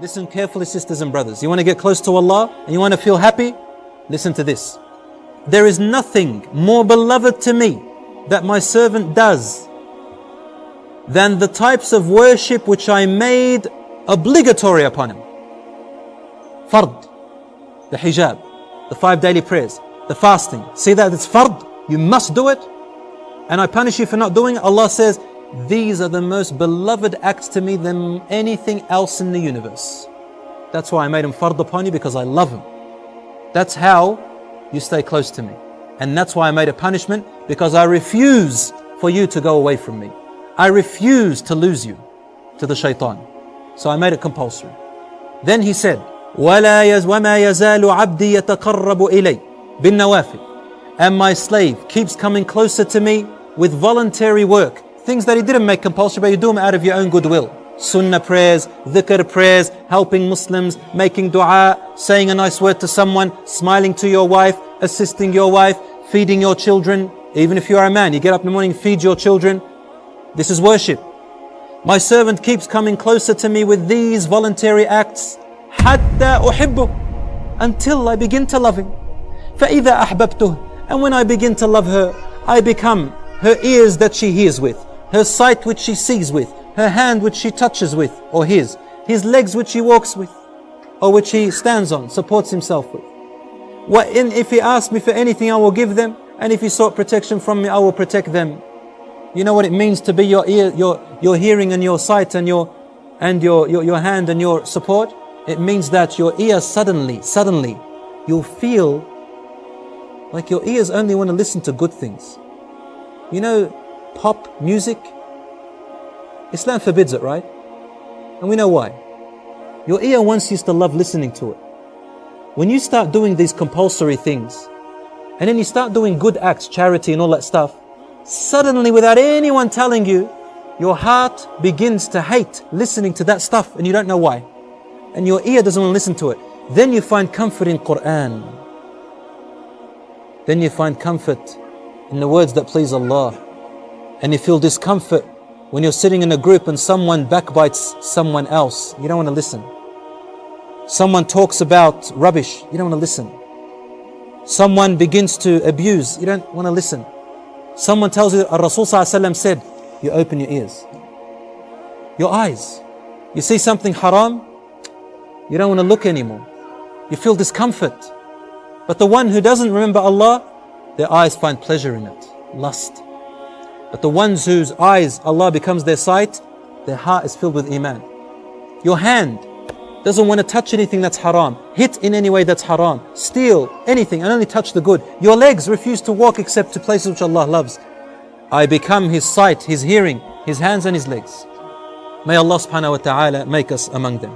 Listen carefully, sisters and brothers. You want to get close to Allah and you want to feel happy? Listen to this. There is nothing more beloved to me that my servant does than the types of worship which I made obligatory upon him. Fard, the hijab, the 5 daily prayers, the fasting. See that it's fard, you must do it. And I punish you for not doing it. Allah says, these are the most beloved acts to me than anything else in the universe. That's why I made him fard upon you, because I love him. That's how you stay close to me. And that's why I made a punishment, because I refuse for you to go away from me. I refuse to lose you to the shaitan. So I made it compulsory. Then he said, وَمَا يَزَالُ عَبْدِي يَتَقَرَّبُ إِلَيْ بِالنَّوَافِلِ. And my slave keeps coming closer to me with voluntary work. Things that he didn't make compulsory, but you do them out of your own goodwill. Sunnah prayers, dhikr prayers, helping Muslims, making dua, saying a nice word to someone, smiling to your wife, assisting your wife, feeding your children. Even if you are a man, you get up in the morning, feed your children. This is worship. My servant keeps coming closer to me with these voluntary acts, حَتَّى أُحِبُّهُ, until I begin to love him. فَإِذَا أَحْبَبْتُهُ, and when I begin to love her, I become her ears that she hears with, her sight which she sees with, her hand which she touches with, or his legs which he walks with, or which he stands on, supports himself with. If he asks me for anything, I will give them, and if he sought protection from me, I will protect them. You know what it means to be your ear, your hearing and your sight and your hand and your support? It means that your ear suddenly, you'll feel like your ears only want to listen to good things. You know, pop music, Islam forbids it, right? And we know why. Your ear once used to love listening to it. When you start doing these compulsory things, and then you start doing good acts, charity and all that stuff, suddenly without anyone telling you, your heart begins to hate listening to that stuff, and you don't know why. And your ear doesn't want to listen to it. Then you find comfort in Quran. Then you find comfort in the words that please Allah. And you feel discomfort when you're sitting in a group and someone backbites someone else. You don't want to listen. Someone talks about rubbish. You don't want to listen. Someone begins to abuse. You don't want to listen. Someone tells you that Rasul ﷺ said, you open your ears, your eyes. You see something haram, you don't want to look anymore. You feel discomfort. But the one who doesn't remember Allah, their eyes find pleasure in it, lust. But the ones whose eyes Allah becomes their sight, their heart is filled with iman. Your hand doesn't want to touch anything that's haram, hit in any way that's haram, steal anything and only touch the good. Your legs refuse to walk except to places which Allah loves. I become his sight, his hearing, his hands and his legs. May Allah subhanahu wa ta'ala make us among them.